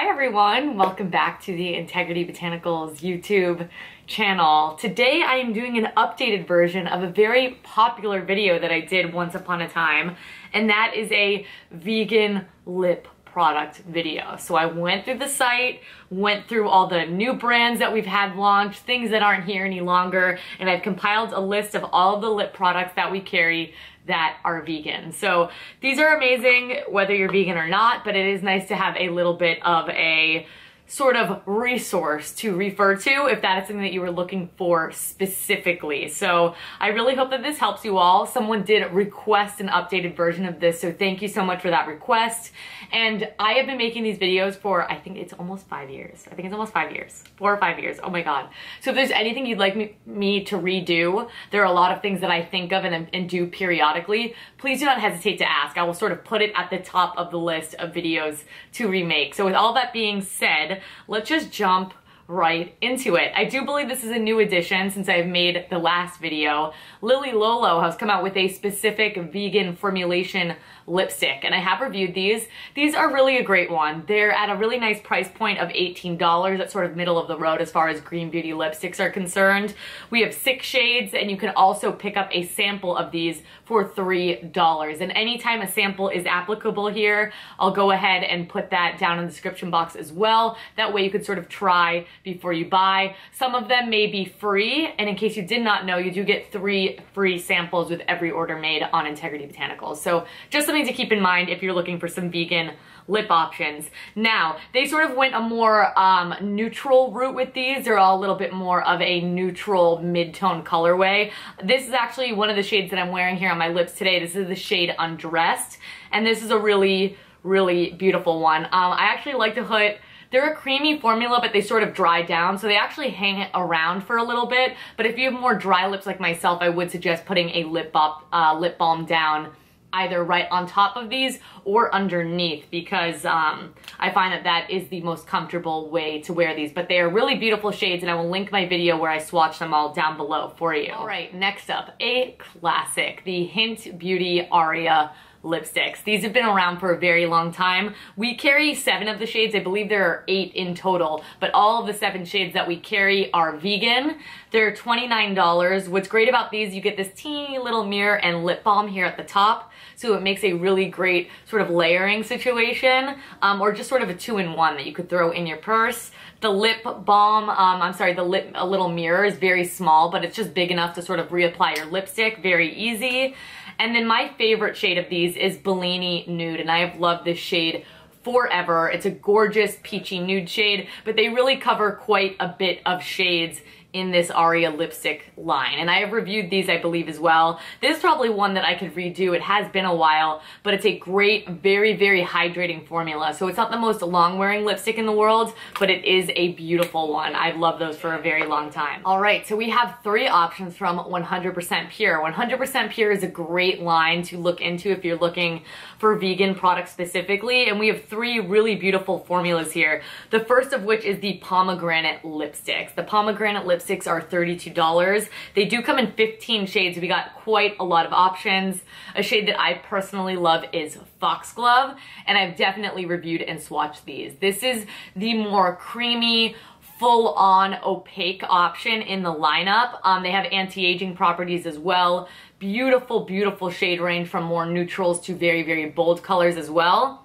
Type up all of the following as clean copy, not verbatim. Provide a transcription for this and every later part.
Hi everyone, welcome back to the Integrity Botanicals YouTube channel. Today I am doing an updated version of a very popular video that I did once upon a time, and that is a vegan lip product video. So I went through the site, went through all the new brands that we've had launched, things that aren't here any longer, and I've compiled a list of all of the lip products that we carry that are vegan. So these are amazing whether you're vegan or not, but it is nice to have a little bit of a sort of resource to refer to if that is something that you were looking for specifically. So I really hope that this helps you all. Someone did request an updated version of this, so thank you so much for that request. And I have been making these videos for, I think it's almost 5 years. I think it's almost 5 years, 4 or 5 years. Oh my God. So if there's anything you'd like me to redo, there are a lot of things that I think of and do periodically. Please do not hesitate to ask. I will sort of put it at the top of the list of videos to remake. So with all that being said, let's just jump right into it. I do believe this is a new addition since I've made the last video. Lily Lolo has come out with a specific vegan formulation lipstick, and I have reviewed these. These are really a great one. They're at a really nice price point of $18. That's sort of middle of the road as far as green beauty lipsticks are concerned. We have 6 shades, and you can also pick up a sample of these for $3. And anytime a sample is applicable here, I'll go ahead and put that down in the description box as well. That way you could sort of try before you buy. Some of them may be free, and in case you did not know, you do get 3 free samples with every order made on Integrity Botanicals. So just something to keep in mind if you're looking for some vegan lip options. Now, they sort of went a more neutral route with these. They're all a little bit more of a neutral mid-tone colorway. This is actually one of the shades that I'm wearing here on my lips today. This is the shade Undressed, and this is a really, really beautiful one. I actually like to put, they're a creamy formula, but they sort of dry down, so they actually hang around for a little bit. But if you have more dry lips like myself, I would suggest putting a lip balm down either right on top of these or underneath, because I find that that is the most comfortable way to wear these. But they are really beautiful shades, and I will link my video where I swatch them all down below for you. All right, next up, a classic, the Hint Beauty Aria lipsticks. These have been around for a very long time. We carry 7 of the shades. I believe there are 8 in total, but all of the 7 shades that we carry are vegan. They're $29. What's great about these, you get this teeny little mirror and lip balm here at the top, so it makes a really great sort of layering situation, or just sort of a 2-in-1 that you could throw in your purse. The lip balm, a little mirror is very small, but it's just big enough to sort of reapply your lipstick, very easy. And then my favorite shade of these is Bellini Nude, and I have loved this shade forever. It's a gorgeous peachy nude shade, but they really cover quite a bit of shades in this Aria lipstick line. And I have reviewed these, I believe, as well. This is probably one that I could redo. It has been a while, but it's a great, very, very hydrating formula. So it's not the most long-wearing lipstick in the world, but it is a beautiful one. I've loved those for a very long time. All right, so we have 3 options from 100% Pure. 100% Pure is a great line to look into if you're looking for vegan products specifically, and we have 3 really beautiful formulas here. The first of which is the pomegranate lipsticks. The pomegranate lipsticks are $32. They do come in 15 shades. We got quite a lot of options. A shade that I personally love is Foxglove, and I've definitely reviewed and swatched these. This is the more creamy, full-on opaque option in the lineup. They have anti-aging properties as well. Beautiful, beautiful shade range from more neutrals to very, very bold colors as well.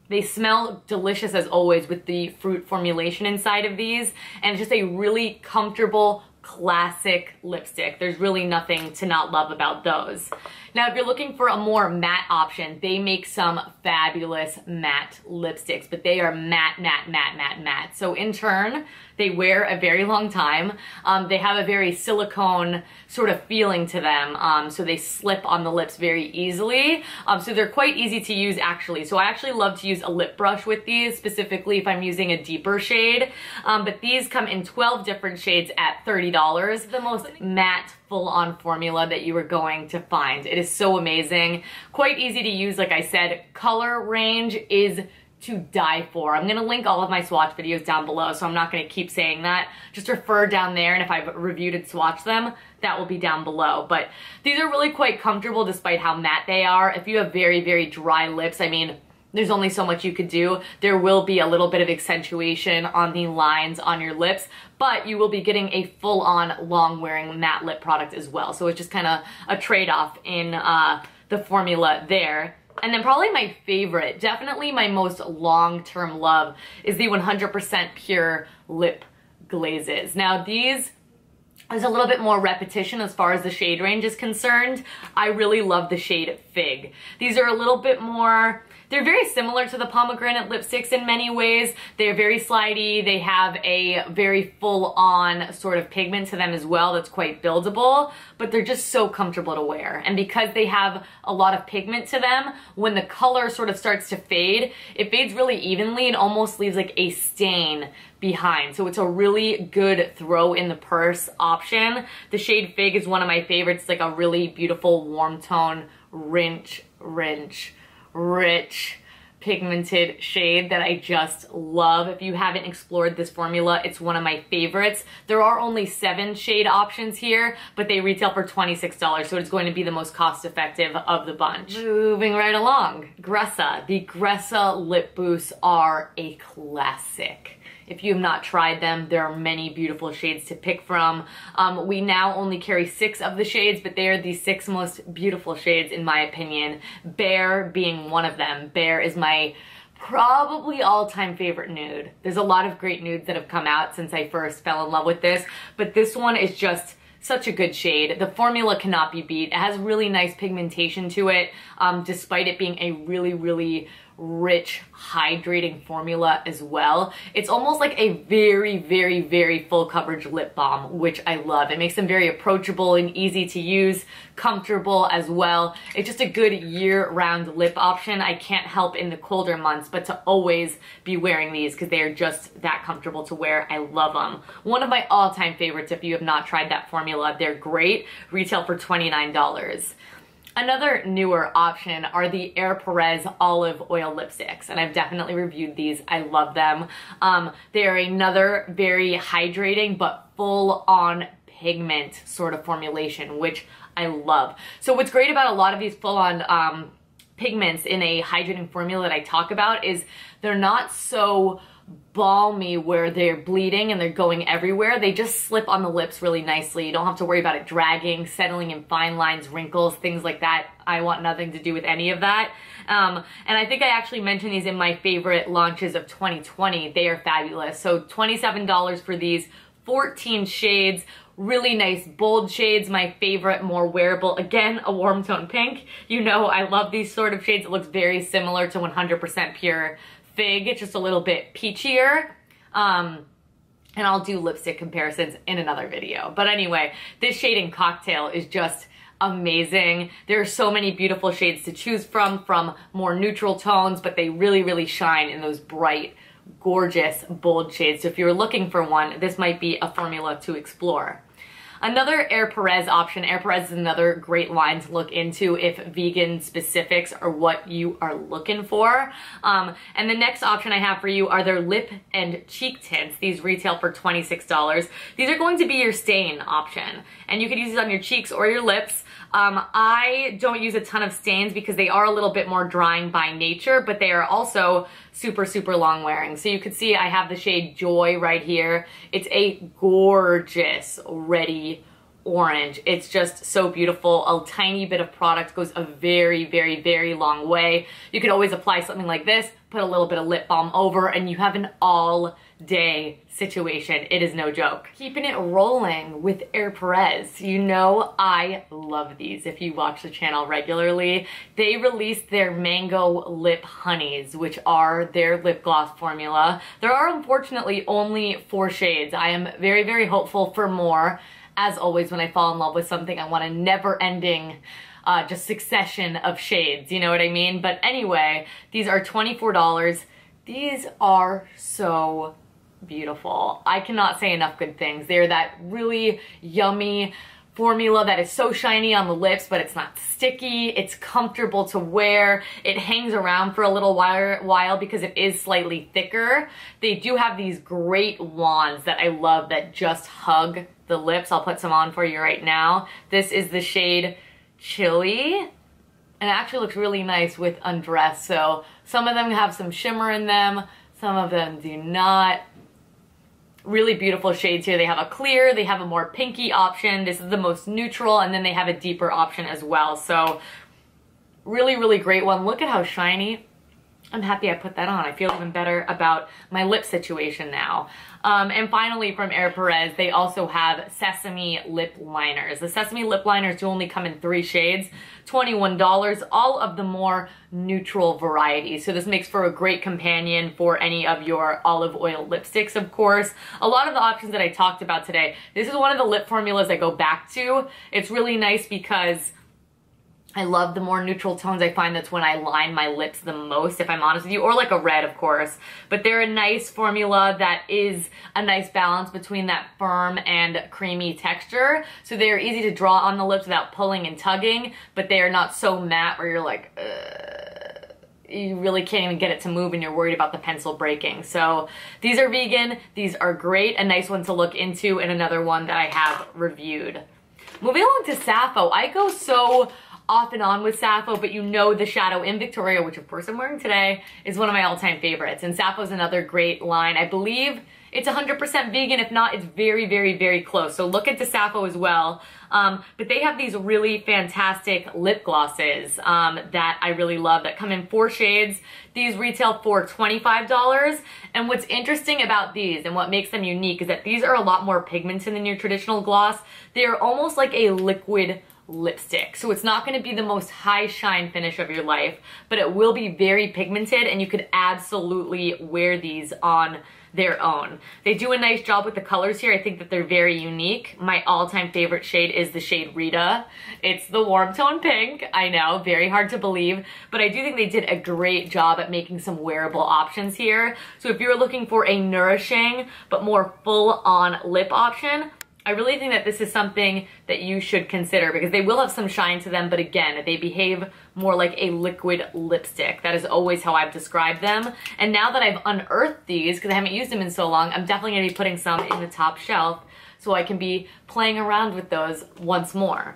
They smell delicious as always with the fruit formulation inside of these, and it's just a really comfortable, classic lipstick. There's really nothing to not love about those. Now, if you're looking for a more matte option, they make some fabulous matte lipsticks, but they are matte, matte, matte, matte, matte. So in turn, they wear a very long time. They have a very silicone sort of feeling to them, so they slip on the lips very easily. So they're quite easy to use actually. So I actually love to use a lip brush with these, specifically if I'm using a deeper shade. But these come in 12 different shades at $30. The most matte, full-on formula that you are going to find. It is so amazing. Quite easy to use, like I said. Color range is to die for. I'm gonna link all of my swatch videos down below, so I'm not gonna keep saying that. Just refer down there, and if I've reviewed and swatched them, that will be down below. But these are really quite comfortable despite how matte they are. If you have very, very dry lips, I mean, there's only so much you could do. There will be a little bit of accentuation on the lines on your lips, but you will be getting a full-on long-wearing matte lip product as well. So it's just kind of a trade-off in the formula there. And then probably my favorite, definitely my most long-term love, is the 100% Pure Lip Glazes. Now these, there's a little bit more repetition as far as the shade range is concerned. I really love the shade Fig. These are a little bit more, they're very similar to the pomegranate lipsticks in many ways. They're very slidey. They have a very full-on sort of pigment to them as well that's quite buildable, but they're just so comfortable to wear. And because they have a lot of pigment to them, when the color sort of starts to fade, it fades really evenly and almost leaves like a stain behind. So it's a really good throw in the purse option. The shade Fig is one of my favorites. It's like a really beautiful warm tone, rich, pigmented shade that I just love. If you haven't explored this formula, it's one of my favorites. There are only 7 shade options here, but they retail for $26, so it's going to be the most cost-effective of the bunch. Moving right along, Gressa. The Gressa lip boosts are a classic. If you have not tried them, there are many beautiful shades to pick from. We now only carry 6 of the shades, but they are the 6 most beautiful shades in my opinion. Bear being one of them. Bear is my probably all-time favorite nude. There's a lot of great nudes that have come out since I first fell in love with this, but this one is just such a good shade. The formula cannot be beat. It has really nice pigmentation to it, despite it being a really rich, hydrating formula as well. It's almost like a very full coverage lip balm, which I love. It makes them very approachable and easy to use, comfortable as well. It's just a good year-round lip option. I can't help in the colder months but to always be wearing these because they are just that comfortable to wear. I love them. One of my all-time favorites if you have not tried that formula. They're great. Retail for $29. Another newer option are the Perez olive oil lipsticks, and I've definitely reviewed these. I love them. They're another very hydrating but full-on pigment sort of formulation, which I love. So what's great about a lot of these full-on pigments in a hydrating formula that I talk about is they're not so balmy where they're bleeding and they're going everywhere. They just slip on the lips really nicely. You don't have to worry about it dragging, settling in fine lines, wrinkles, things like that. I want nothing to do with any of that. And I think I actually mentioned these in my favorite launches of 2020. They are fabulous. So $27 for these, 14 shades, really nice bold shades. My favorite, more wearable, again, a warm tone pink. You know I love these sort of shades. It looks very similar to 100% Pure Fig. It's just a little bit peachier. And I'll do lipstick comparisons in another video. But anyway, this shade in Cocktail is just amazing. There are so many beautiful shades to choose from more neutral tones, but they really shine in those bright, gorgeous, bold shades. So if you're looking for one, this might be a formula to explore. Another Perez option. Perez is another great line to look into if vegan specifics are what you are looking for. And the next option I have for you are their lip and cheek tints. These retail for $26. These are going to be your stain option, and you can use these on your cheeks or your lips. I don't use a ton of stains because they are a little bit more drying by nature, but they are also super long wearing. So you can see I have the shade Joy right here. It's a gorgeous ready orange. It's just so beautiful. A tiny bit of product goes a very long way. You could always apply something like this, put a little bit of lip balm over, and you have an all day situation. It is no joke. Keeping it rolling with Perez. You know I love these if you watch the channel regularly. They released their Mango Lip Honeys, which are their lip gloss formula. There are unfortunately only 4 shades. I am very hopeful for more. As always, when I fall in love with something, I want a never-ending just succession of shades, you know what I mean? But anyway, these are $24. These are so beautiful. I cannot say enough good things. They're that really yummy formula that is so shiny on the lips, but it's not sticky. It's comfortable to wear. It hangs around for a little while because it is slightly thicker. They do have these great wands that I love that just hug the lips. I'll put some on for you right now. This is the shade Chili, and it actually looks really nice with undress. So some of them have some shimmer in them, some of them do not. Really beautiful shades here. They have a clear, they have a more pinky option. This is the most neutral, and then they have a deeper option as well. So really, really great one. Look at how shiny. I'm happy I put that on. I feel even better about my lip situation now. And finally from Perez, they also have Sesame lip liners. The Sesame lip liners do only come in 3 shades, $21, all of the more neutral varieties. So this makes for a great companion for any of your olive oil lipsticks, of course. A lot of the options that I talked about today, this is one of the lip formulas I go back to. It's really nice because I love the more neutral tones. I find that's when I line my lips the most, if I'm honest with you, or like a red, of course. But they're a nice formula that is a nice balance between that firm and creamy texture. So they're easy to draw on the lips without pulling and tugging, but they are not so matte where you're like, you really can't even get it to move and you're worried about the pencil breaking. So these are vegan, these are great, a nice one to look into, and another one that I have reviewed. Moving along to Sappho, I go so off and on with Sappho, but you know the Shadow in Victoria, which of course I'm wearing today, is one of my all-time favorites. And Sappho's another great line. I believe it's 100% vegan. If not, it's very, very, very close. So look into Sappho as well. But they have these really fantastic lip glosses that I really love that come in 4 shades. These retail for $25. And what's interesting about these and what makes them unique is that these are a lot more pigmented than your traditional gloss. They are almost like a liquid lipstick. So it's not going to be the most high shine finish of your life, but it will be very pigmented, and you could absolutely wear these on their own. They do a nice job with the colors here. I think that they're very unique. My all-time favorite shade is the shade Rita. It's the warm tone pink. I know, very hard to believe, but I do think they did a great job at making some wearable options here. So if you're looking for a nourishing but more full-on lip option, I really think that this is something that you should consider because they will have some shine to them, but again, they behave more like a liquid lipstick. That is always how I've described them. And now that I've unearthed these, because I haven't used them in so long, I'm definitely gonna be putting some in the top shelf so I can be playing around with those once more.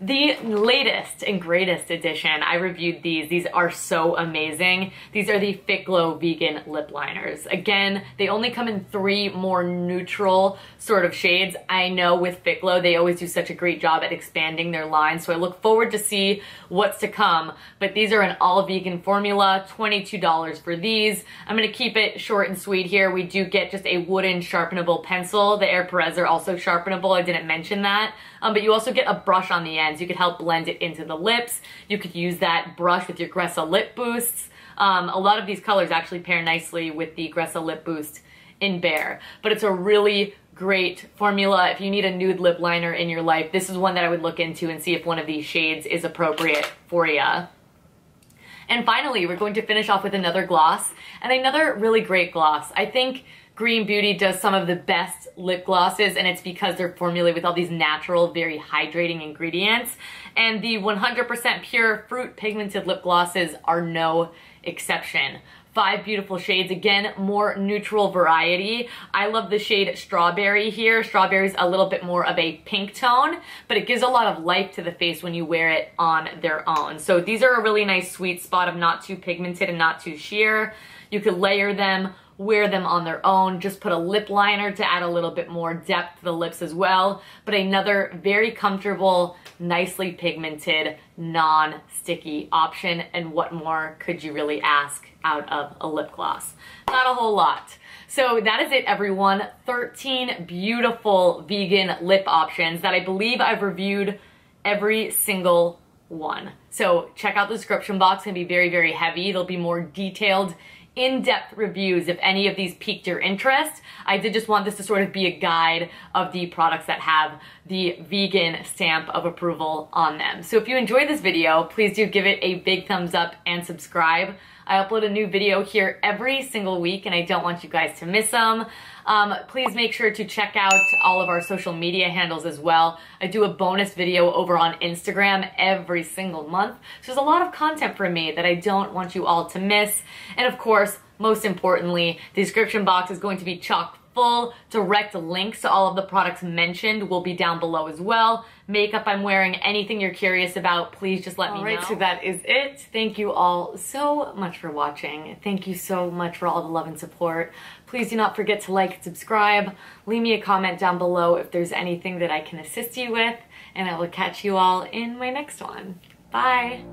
The latest and greatest edition, I reviewed these. These are so amazing. These are the Fitglow vegan lip liners. Again, they only come in 3 more neutral sort of shades. I know with Fitglow, they always do such a great job at expanding their line, so I look forward to see what's to come. But these are an all vegan formula, $22 for these. I'm gonna keep it short and sweet here. We do get just a wooden sharpenable pencil. The Perez are also sharpenable, I didn't mention that. But you also get a brush on the ends. You could help blend it into the lips. You could use that brush with your Gressa Lip Boosts. A lot of these colors actually pair nicely with the Gressa Lip Boost in Bare. But it's a really great formula. If you need a nude lip liner in your life, this is one that I would look into and see if one of these shades is appropriate for you. And finally, we're going to finish off with another gloss, and another really great gloss. I think Green Beauty does some of the best lip glosses, and it's because they're formulated with all these natural, very hydrating ingredients. And the 100% pure fruit pigmented lip glosses are no exception. 5 beautiful shades, again, more neutral variety. I love the shade Strawberry here. Strawberry's a little bit more of a pink tone, but it gives a lot of life to the face when you wear it on their own. So these are a really nice sweet spot of not too pigmented and not too sheer. You could layer them, wear them on their own, just put a lip liner to add a little bit more depth to the lips as well. But another very comfortable, nicely pigmented, non-sticky option. And what more could you really ask out of a lip gloss? Not a whole lot. So that is it, everyone. 13 beautiful vegan lip options that I believe I've reviewed every single one. So check out the description box. It's gonna be very, very heavy. There'll be more detailed, in-depth reviews if any of these piqued your interest. I did just want this to sort of be a guide of the products that have the vegan stamp of approval on them. So if you enjoyed this video, please do give it a big thumbs up and subscribe. I upload a new video here every single week, and I don't want you guys to miss them. Please make sure to check out all of our social media handles as well. I do a bonus video over on Instagram every single month. So there's a lot of content from me that I don't want you all to miss. And of course, most importantly, the description box is going to be chock full direct links to all of the products mentioned will be down below as well. Makeup I'm wearing, anything you're curious about, please just let me know. Alright, so that is it. Thank you all so much for watching. Thank you so much for all the love and support. Please do not forget to like and subscribe. Leave me a comment down below if there's anything that I can assist you with, and I will catch you all in my next one. Bye!